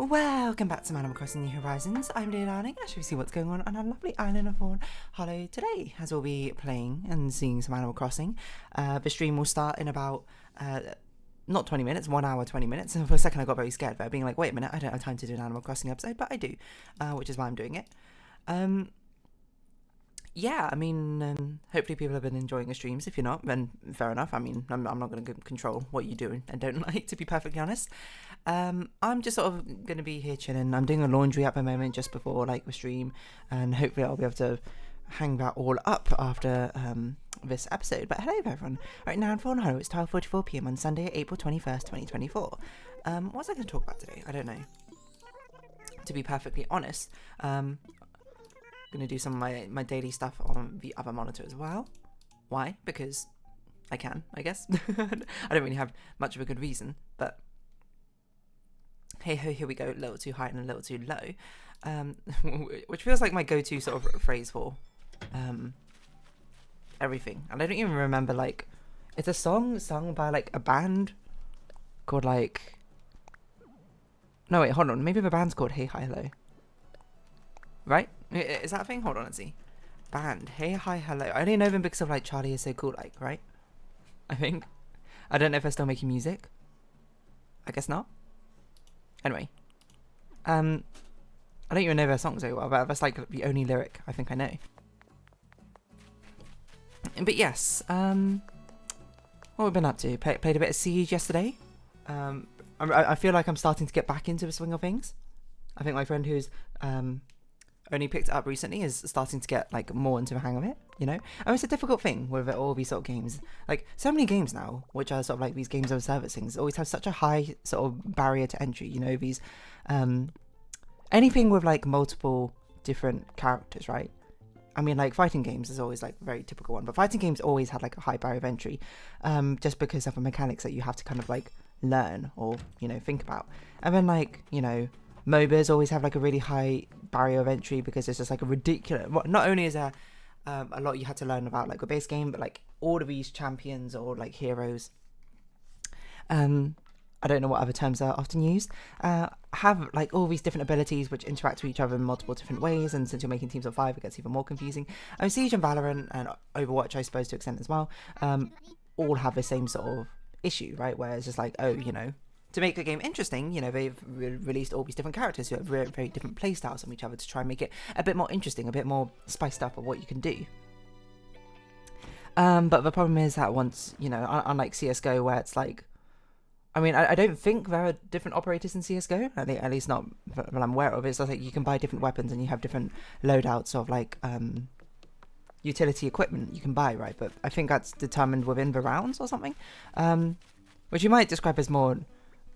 Welcome back to Animal Crossing New Horizons. I'm endearing. I shall see what's going on our lovely island of Fawnhallow today, as we'll be playing and seeing some Animal Crossing. The stream will start in about not 20 minutes, 1 hour 20 minutes. And for a second I got very scared about being like, wait a minute, I don't have time to do an Animal Crossing episode, but I do, which is why I'm doing it. Yeah, I mean, hopefully people have been enjoying the streams. If you're not, then fair enough. I mean, I'm not going to control what you do and don't like, to be perfectly honest. I'm just sort of going to be here chilling. I'm doing a laundry at the moment just before like the stream, and hopefully I'll be able to hang that all up after this episode. But hello everyone. Right now in Fawnhallow, it's 12:44 PM on Sunday, April 21st, 2024. What was I going to talk about today? I don't know. To be perfectly honest, going to do some of my daily stuff on the other monitor as well. Why? Because I can, I guess. I don't really have much of a good reason, but hey ho, here we go, a little too high and a little too low, which feels like my go-to sort of phrase for everything. And I don't even remember, like, it's a song sung by like a band called like, no wait, hold on, maybe the band's called Hey Hi Hello, right? Is that a thing? Hold on, let's see. Band Hey Hi Hello. I only know them because of like Charlie Is So Cool, like, right? I think. I don't know if they're still making music. I guess not. Anyway, I don't even know their songs very well, but that's like the only lyric I think I know. But yes, what have we been up to? Played a bit of Siege yesterday. I feel like I'm starting to get back into the swing of things. I think my friend who's only picked it up recently is starting to get like more into the hang of it, you know? And it's a difficult thing with all these sort of games. Like, so many games now, which are sort of like these games over service things, always have such a high sort of barrier to entry, you know? These, anything with like multiple different characters, right? I mean, like, fighting games is always like a very typical one, but fighting games always had like a high barrier of entry, just because of the mechanics that you have to kind of like learn or, you know, think about. And then like, you know, MOBAs always have like a really high barrier of entry because it's just like a ridiculous, not only is there a lot you had to learn about like a base game, but like all of these champions or like heroes, I don't know what other terms are often used, have like all these different abilities which interact with each other in multiple different ways, and since you're making teams of 5 it gets even more confusing. Siege and Valorant and Overwatch, I suppose to an extent as well, all have the same sort of issue, right, where it's just like, oh, you know, to make the game interesting, you know, they've released all these different characters who have very, very different playstyles from each other to try and make it a bit more interesting, a bit more spiced up of what you can do. But the problem is that once, you know, unlike CSGO where it's like, I mean, I don't think there are different operators in CSGO, at least not that I'm aware of. It's just like you can buy different weapons and you have different loadouts of like utility equipment you can buy, right? But I think that's determined within the rounds or something, which you might describe as more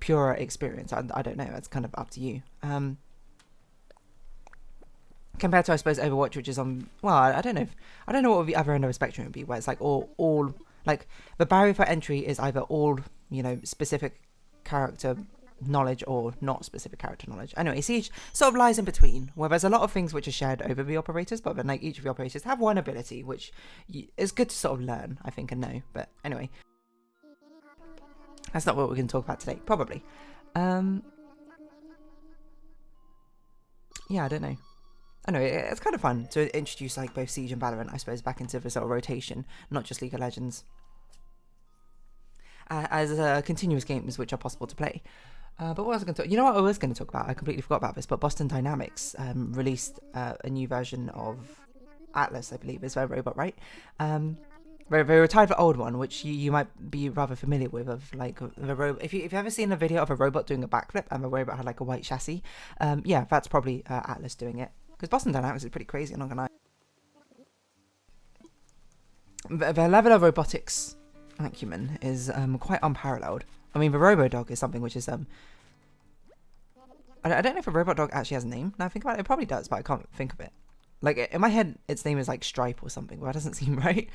purer experience. I don't know, it's kind of up to you. Compared to, I suppose, Overwatch, which is on, well, I don't know what the other end of the spectrum would be, where it's like all like the barrier for entry is either all, you know, specific character knowledge or not specific character knowledge. Anyway, Siege sort of lies in between, where there's a lot of things which are shared over the operators, but then like each of the operators have one ability which is good to sort of learn, I think, and know. But anyway, that's not what we're going to talk about today, probably. Yeah, I don't know. Anyway, it's kind of fun to introduce like both Siege and Valorant, I suppose, back into the sort of rotation, not just League of Legends, as continuous games which are possible to play. But what was I going to talk? You know what I was going to talk about? I completely forgot about this. But Boston Dynamics released a new version of Atlas, I believe, is their robot, right? They retired the old one, which you might be rather familiar with, of like the robot. If you've ever seen a video of a robot doing a backflip and the robot had like a white chassis, yeah, that's probably Atlas doing it. Because Boston Dynamics is pretty crazy, I'm not gonna lie. Their level of robotics acumen is quite unparalleled. I mean, the Robo-Dog is something which is I don't know if a robot dog actually has a name. Now I think about it, it probably does, but I can't think of it. Like, in my head, its name is like Stripe or something, but that doesn't seem right.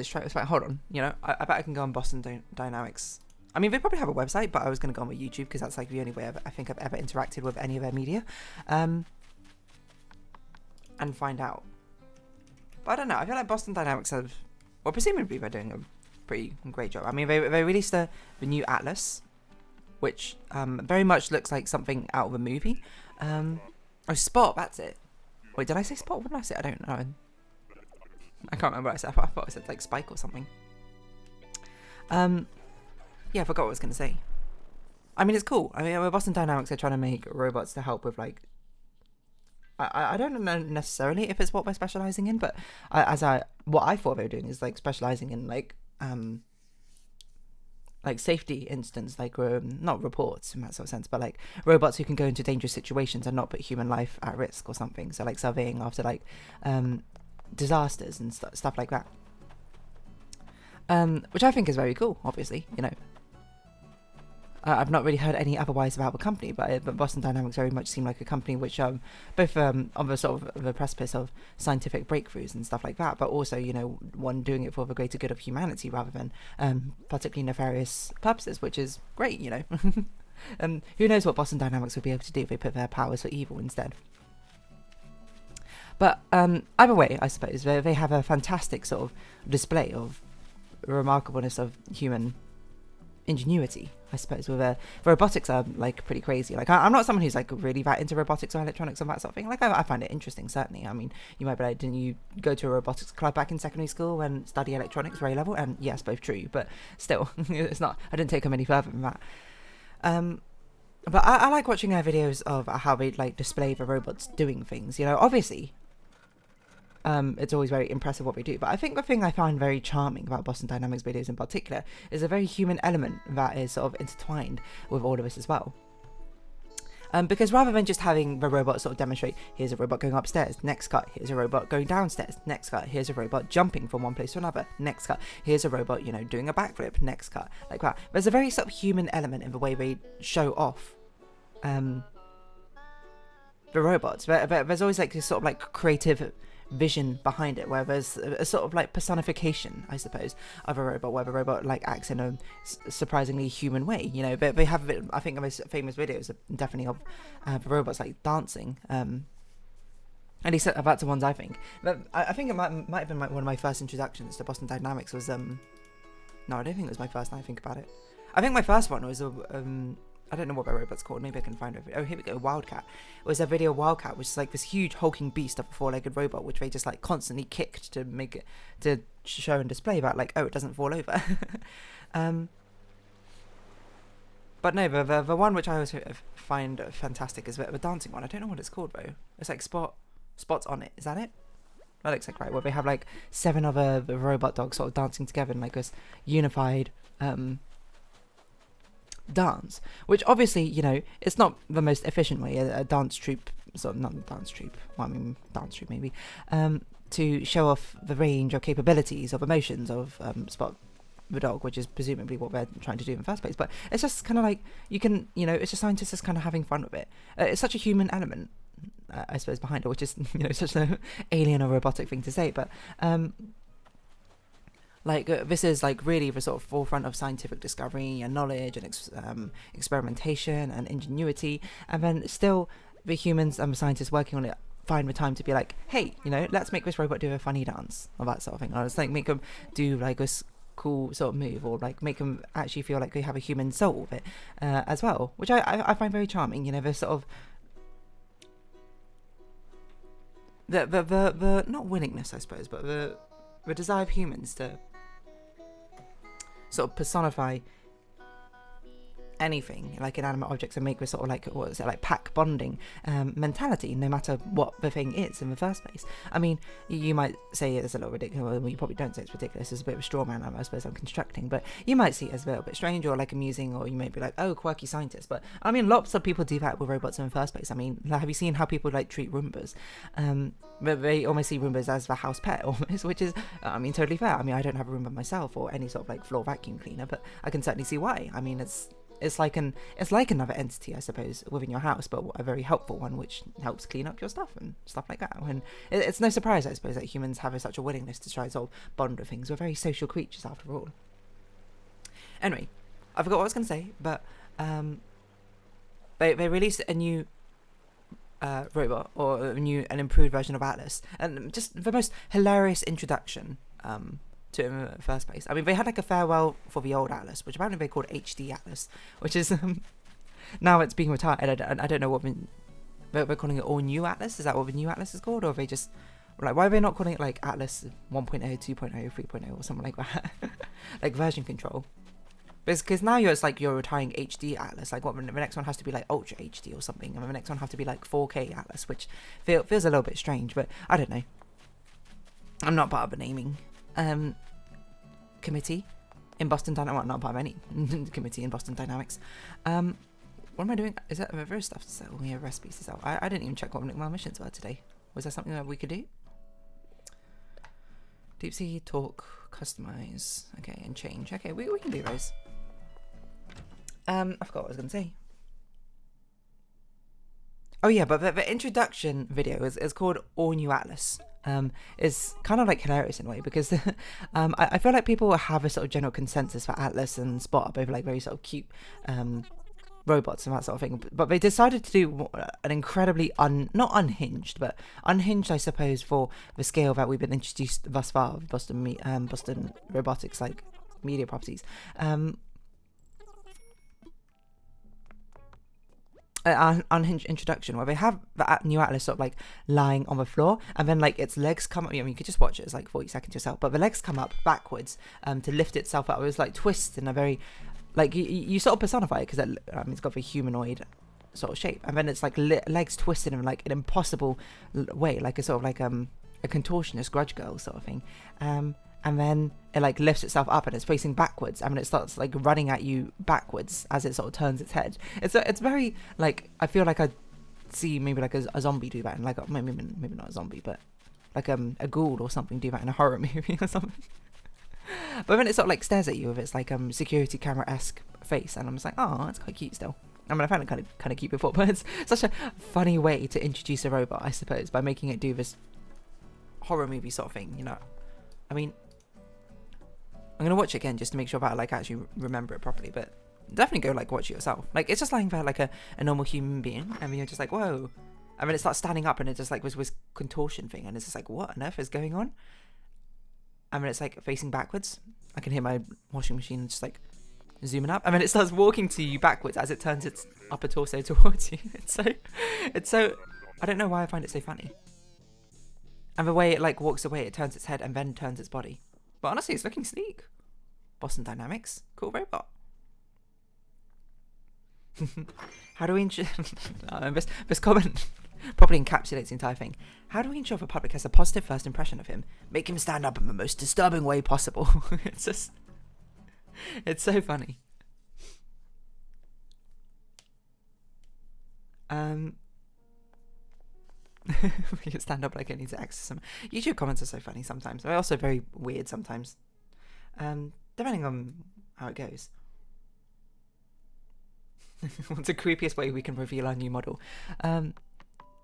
Stripe, hold on, you know, I bet I can go on Boston Dynamics. I mean, they probably have a website, but I was going to go on with YouTube because that's like the only way I think I've ever interacted with any of their media. And find out. But I don't know, I feel like Boston Dynamics have, well, presumably they're doing a pretty great job. I mean, they released the new Atlas, which very much looks like something out of a movie. Oh, Spot, that's it. Wait, did I say Spot? What did I say? I don't know. I can't remember what I said. I thought I said like Spike or something. Yeah, I forgot what I was going to say. I mean, it's cool. I mean, with Boston Dynamics, they're trying to make robots to help with like... I don't know necessarily if it's what we're specialising in, but what I thought they were doing is like specialising in like safety instance, like not reports in that sort of sense, but like robots who can go into dangerous situations and not put human life at risk or something. So like surveying after like disasters and stuff like that, which I think is very cool. Obviously, you know, I've not really heard any otherwise about the company, but Boston Dynamics very much seem like a company which both on the sort of the precipice of scientific breakthroughs and stuff like that, but also, you know, one doing it for the greater good of humanity rather than particularly nefarious purposes, which is great, you know. Who knows what Boston Dynamics would be able to do if they put their powers for evil instead. But either way, I suppose they have a fantastic sort of display of remarkableness of human ingenuity, I suppose. With the robotics are like pretty crazy. Like I'm not someone who's like really that into robotics or electronics and that sort of thing. Like I find it interesting, certainly. I mean, you might be like, didn't you go to a robotics club back in secondary school and study electronics for A level? And yes, both true, but still, it's not. I didn't take them any further than that. But I like watching their videos of how they like display the robots doing things. You know, obviously. It's always very impressive what they do. But I think the thing I find very charming about Boston Dynamics videos in particular is a very human element that is sort of intertwined with all of this as well. Because rather than just having the robot sort of demonstrate, here's a robot going upstairs, next cut, here's a robot going downstairs, next cut, here's a robot jumping from one place to another, next cut, here's a robot, you know, doing a backflip, next cut, like that. There's a very sort of human element in the way they show off the robots. There's always like this sort of like creative vision behind it, where there's a sort of like personification, I suppose, of a robot, where the robot like acts in a surprisingly human way. You know, they have, I think the most famous videos are definitely of the robots like dancing. At least that's the ones I think. But I think it might have been one of my first introductions to Boston Dynamics was no, I don't think it was my first. Now I think about it, I think my first one was I don't know what my robot's called. Maybe I can find it. Oh, here we go. Wildcat. It was a video of Wildcat, which is like this huge hulking beast of a four-legged robot, which they just like constantly kicked to make it, to show and display that like, oh, it doesn't fall over. But no, the one which I always find fantastic is the dancing one. I don't know what it's called though. It's like spots on it. Is that it? That looks like right. Where they have like 7 other robot dogs sort of dancing together in like this unified dance, which obviously, you know, it's not the most efficient way a dance troupe, sort of not dance troupe, well, I mean dance troupe maybe, to show off the range of capabilities of emotions of Spot the dog, which is presumably what they're trying to do in the first place. But it's just kind of like, you can, you know, it's just scientists just kind of having fun with it. It's such a human element, I suppose, behind it, which is, you know, such an alien or robotic thing to say, but this is like really the sort of forefront of scientific discovery and knowledge and experimentation and ingenuity, and then still the humans and the scientists working on it find the time to be like, hey, you know, let's make this robot do a funny dance or that sort of thing. Or let's like make them do like this cool sort of move, or like make them actually feel like they have a human soul with it as well, which I find very charming. You know, the sort of the not willingness, I suppose, but the desire of humans to sort of personify anything, like inanimate objects, and make this sort of like, what is it, like pack bonding mentality, no matter what the thing is in the first place. I mean, you might say it's a little ridiculous, well, you probably don't say it's ridiculous, it's a bit of a straw man, I suppose I'm constructing, but you might see it as a little bit strange or like amusing, or you may be like, oh, quirky scientist. But I mean, lots of people do that with robots in the first place. I mean, have you seen how people like treat Roombas? But they almost see Roombas as the house pet almost, which is, I mean, totally fair. I mean, I don't have a Roomba myself or any sort of like floor vacuum cleaner, but I can certainly see why. I mean, it's like another entity, I suppose, within your house, but a very helpful one, which helps clean up your stuff and stuff like that. When it's no surprise, I suppose, that humans have such a willingness to try and sort of bond with things. We're very social creatures, after all. Anyway, I forgot what I was going to say, but they released a new robot, or an improved version of Atlas, and just the most hilarious introduction to it in the first place. I mean, they had like a farewell for the old Atlas, which apparently they called HD Atlas, which is now it's being retired. I don't know what we're calling it all new Atlas. Is that what the new Atlas is called, or are they just like, why are they not calling it like Atlas 1.0, 2.0, 3.0 or something like that? Like version control. Because now it's like you're retiring HD Atlas. Like, what the next one has to be like Ultra HD or something, and the next one have to be like 4K Atlas, which feels a little bit strange. But I don't know. I'm not part of the naming committee in Boston Dynamics. Well, not part of any committee in Boston Dynamics. What am I doing? Is that there stuff to sell? We have recipes to sell. I didn't even check what my missions were today. Was there something that we could do? Deep sea talk, customize, okay, and change. Okay, we can do those. I forgot what I was going to say. Oh yeah, but the introduction video is called All New Atlas. It's kind of like hilarious in a way, because I feel like people have a sort of general consensus for Atlas and Spot are both like very sort of cute robots and that sort of thing. But they decided to do an incredibly not unhinged, but unhinged, I suppose, for the scale that we've been introduced thus far of Boston Robotics, like media properties. Unhinged introduction where they have the new Atlas sort of like lying on the floor, and then like its legs come up. I mean, you could just watch it, it's like 40 seconds yourself, but the legs come up backwards to lift itself up. It was like twists in a very, like, you sort of personify it, because it's got the humanoid sort of shape, and then it's like legs twisted in like an impossible way, like a sort of like a contortionist grudge girl sort of thing. And then it like lifts itself up and it's facing backwards, and then it starts like running at you backwards as it sort of turns its head. It's very like, I feel like I'd see maybe like a zombie do that, and like maybe not a zombie, but like a ghoul or something do that in a horror movie or something. But then it sort of like stares at you with its like security camera-esque face, and I'm just like, oh, it's quite cute still. I mean, I found it kind of cute before, but it's such a funny way to introduce a robot, I suppose, by making it do this horror movie sort of thing, you know. I mean, I'm gonna watch it again just to make sure that I like actually remember it properly, but definitely go like watch it yourself. Like, it's just lying there like a normal human being, and then you're just like, whoa. And then it starts standing up, and it just like was this contortion thing, and it's just like, what on earth is going on? And then it's like facing backwards. I can hear my washing machine just like zooming up, and then it starts walking to you backwards as it turns its upper torso towards you. It's so I don't know why I find it so funny. And the way it like walks away, it turns its head and then turns its body. But honestly, it's looking sleek. Boston Dynamics, cool robot. How do we ensure... this comment probably encapsulates the entire thing. How do we ensure the public has a positive first impression of him? Make him stand up in the most disturbing way possible. It's so funny. We can stand up like it needs to access some. YouTube comments are so funny sometimes. They're also very weird sometimes. Depending on how it goes. What's the creepiest way we can reveal our new model?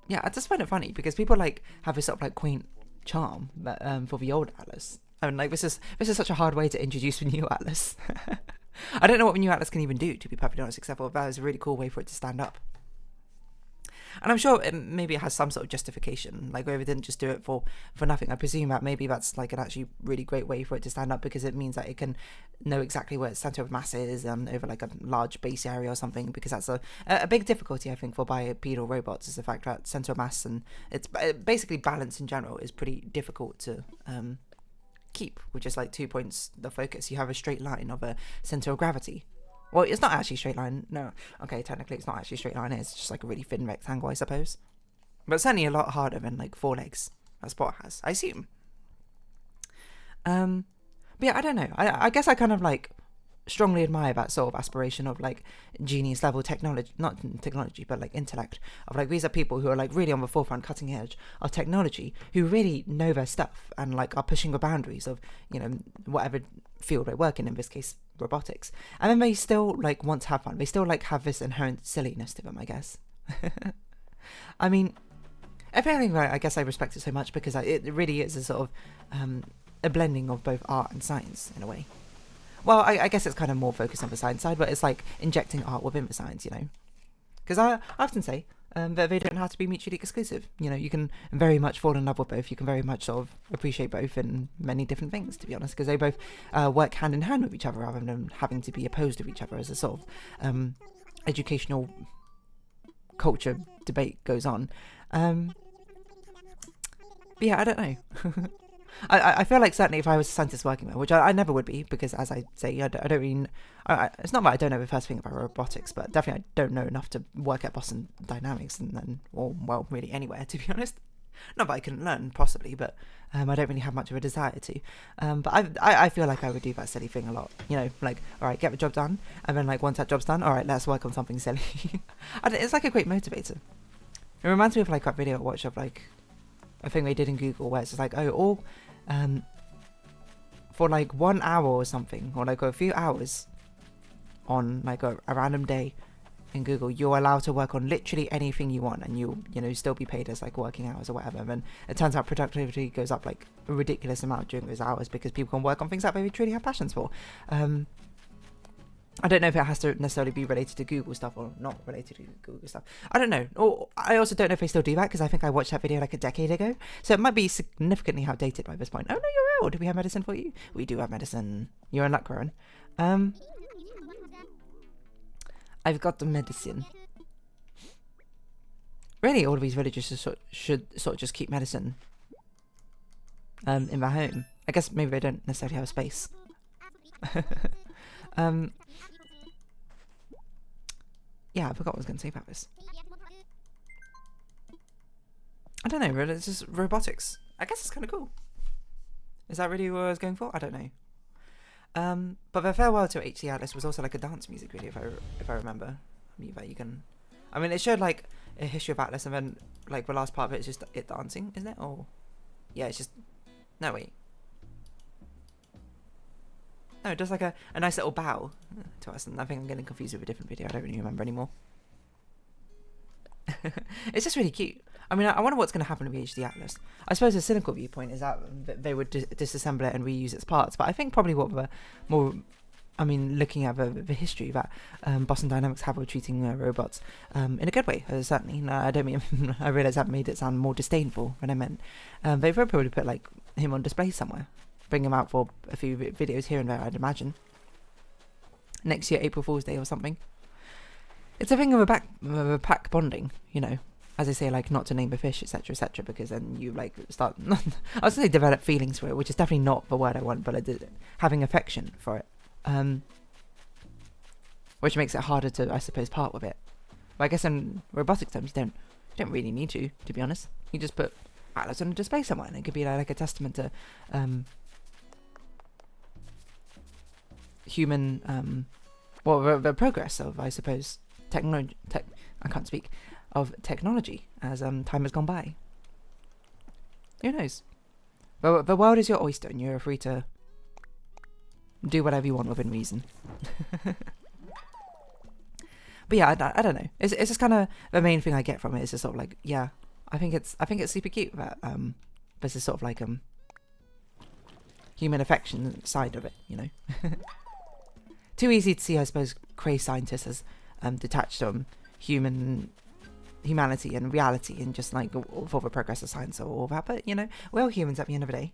Yeah, I just find it funny because people like have this sort of like quaint charm for the old Atlas. I mean, like this is such a hard way to introduce the new Atlas. I don't know what the new Atlas can even do, to be perfectly honest, except for that is a really cool way for it to stand up. And I'm sure maybe it has some sort of justification, like where we didn't just do it for nothing. I presume that maybe that's like an actually really great way for it to stand up, because it means that it can know exactly where its center of mass is over like a large base area or something, because that's a big difficulty, I think, for bipedal robots, is the fact that center of mass and it's basically balance in general is pretty difficult to keep with just like 2 points of focus. You have a straight line of a center of gravity. Well, it's not actually a straight line. No. Okay, technically it's not actually a straight line. It's just like a really thin rectangle, I suppose. But certainly a lot harder than like 4 legs, as Spot has, I assume. But yeah, I don't know. I guess I kind of like strongly admire that sort of aspiration of like genius level technology, not technology, but like intellect, of like these are people who are like really on the forefront, cutting edge of technology, who really know their stuff and like are pushing the boundaries of, you know, whatever field they work in this case robotics, and then they still like want to have fun. They still like have this inherent silliness to them, I guess. I mean, if anything, I guess I respect it so much because it really is a sort of a blending of both art and science in a way. Well, I guess it's kind of more focused on the science side, but it's like injecting art within the science, you know. Because I often say, that they don't have to be mutually exclusive. You know, you can very much fall in love with both. You can very much sort of appreciate both in many different things, to be honest, because they both work hand in hand with each other rather than having to be opposed to each other as a sort of educational culture debate goes on. But yeah, I don't know. I feel like certainly if I was a scientist working there, which I never would be, because as I say, I don't really... it's not that I don't know the first thing about robotics, but definitely I don't know enough to work at Boston Dynamics or, well, really anywhere, to be honest. Not that I couldn't learn, possibly, but I don't really have much of a desire to. But I feel like I would do that silly thing a lot. You know, like, alright, get the job done, and then, like, once that job's done, alright, let's work on something silly. It's like a great motivator. It reminds me of, like, that video I watched of, like, a thing they did in Google where it's just like, for like 1 hour or something, or like a few hours on like a random day in Google, you're allowed to work on literally anything you want, and you know, still be paid as like working hours or whatever. And it turns out productivity goes up like a ridiculous amount during those hours because people can work on things that they truly have passions for. I don't know if it has to necessarily be related to Google stuff or not related to Google stuff. I don't know. Or I also don't know if they still do that, because I think I watched that video like a decade ago. So it might be significantly outdated by this point. Oh no, you're ill. Do we have medicine for you? We do have medicine. You're in luck, Rowan. I've got the medicine. Really, all of these villagers should sort of just keep medicine in their home. I guess maybe they don't necessarily have a space. Yeah, I forgot what I was going to say about this. I don't know, really, it's just robotics. I guess it's kind of cool. Is that really what I was going for? I don't know. But the farewell to HC Atlas was also like a dance music video, if I remember. I mean, it showed like a history of Atlas, and then like the last part of it is just it dancing, isn't it? Or yeah, it's just no wait. No, just like a nice little bow to us, and I think I'm getting confused with a different video. I don't really remember anymore. It's just really cute. I mean, I wonder what's going to happen to the HD Atlas. I suppose a cynical viewpoint is that they would disassemble it and reuse its parts, but I think probably what the more... I mean, looking at the history that Boston Dynamics have with treating robots in a good way, certainly. No, I don't mean... I realise that made it sound more disdainful than I meant. They've probably put like him on display somewhere. Bring him out for a few videos here and there, I'd imagine. Next year, April Fool's Day or something. It's a thing of a pack bonding, you know. As I say, like, not to name the fish, etc., etc., because then you, like, start... I was going to say develop feelings for it, which is definitely not the word I want, but having affection for it. Which makes it harder to, I suppose, part with it. But I guess in robotic terms, you don't really need to be honest. You just put Atlas on a display somewhere, and it could be like a testament to human, well, the progress of, I suppose, of technology as time has gone by. Who knows? The world is your oyster, and you're free to do whatever you want within reason. But yeah, I don't know. It's just kind of the main thing I get from it is just sort of like, yeah, I think it's super cute that there's this sort of like human affection side of it, you know. Too easy to see, I suppose, crazed scientists as detached from humanity and reality, and just like for the progress of science or all that. But you know, we're all humans at the end of the day.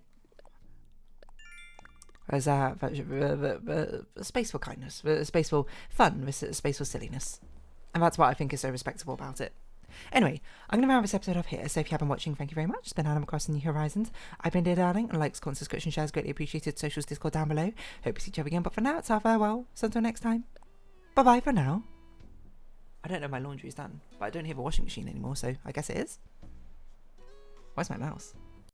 There's the space for kindness, the space for fun, the space for silliness, and that's what I think is so respectable about it. Anyway, I'm going to round this episode off here, so if you have been watching, thank you very much. It's been Adam across New Horizons. I've been Dear Darling, and likes, comments, subscription, shares, greatly appreciated. Socials, Discord down below. Hope to see each other again, but for now, it's our farewell. So until next time, bye-bye for now. I don't know if my laundry's done, but I don't hear the washing machine anymore, so I guess it is. Where's my mouse?